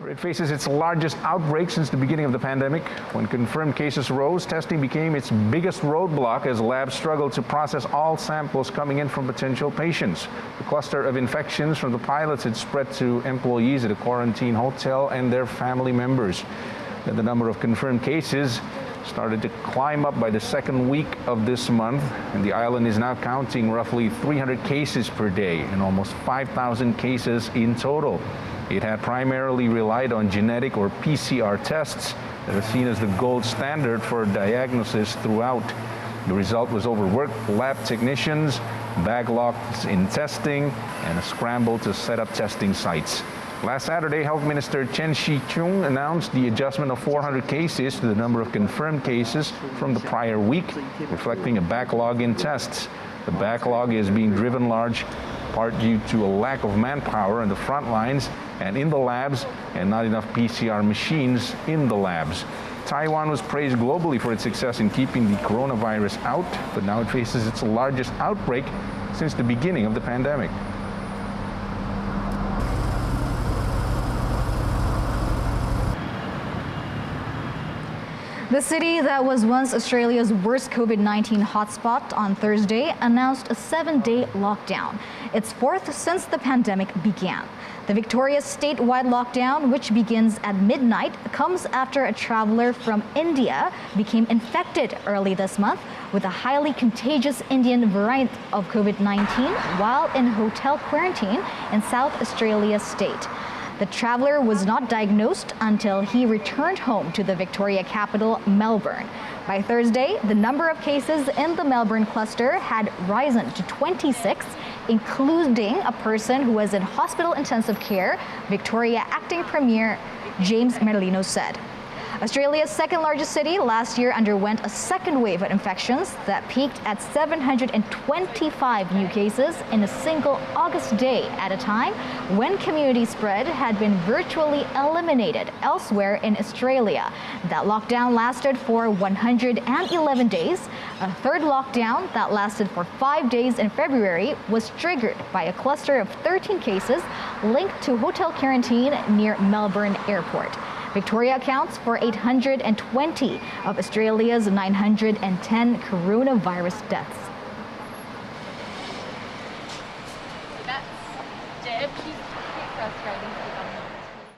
It faces its largest outbreak since the beginning of the pandemic. When confirmed cases rose, testing became its biggest roadblock as labs struggled to process all samples coming in from potential patients. The cluster of infections from the pilots had spread to employees at a quarantine hotel and their family members. Then the number of confirmed cases started to climb up by the second week of this month, and the island is now counting roughly 300 cases per day and almost 5,000 cases in total. It had primarily relied on genetic or PCR tests that are seen as the gold standard for diagnosis throughout. The result was overworked lab technicians, backlogs in testing, and a scramble to set up testing sites. Last Saturday, Health Minister Chen Shih-chung announced the adjustment of 400 cases to the number of confirmed cases from the prior week, reflecting a backlog in tests. The backlog is being driven large part due to a lack of manpower on the front lines and in the labs, and not enough PCR machines in the labs. Taiwan was praised globally for its success in keeping the coronavirus out, but now it faces its largest outbreak since the beginning of the pandemic. The city that was once Australia's worst COVID-19 hotspot on Thursday announced a 7-day lockdown, its fourth since the pandemic began. The Victoria's statewide lockdown, which begins at midnight, comes after a traveler from India became infected early this month with a highly contagious Indian variant of COVID-19 while in hotel quarantine in South Australia state. The traveler was not diagnosed until he returned home to the Victoria capital, Melbourne. By Thursday, the number of cases in the Melbourne cluster had risen to 26, including a person who was in hospital intensive care, Victoria Acting Premier James Merlino said. Australia's second largest city last year underwent a second wave of infections that peaked at 725 new cases in a single August day at a time when community spread had been virtually eliminated elsewhere in Australia. That lockdown lasted for 111 days. A third lockdown that lasted for 5 days in February was triggered by a cluster of 13 cases linked to hotel quarantine near Melbourne Airport. Victoria accounts for 820 of Australia's 910 coronavirus deaths.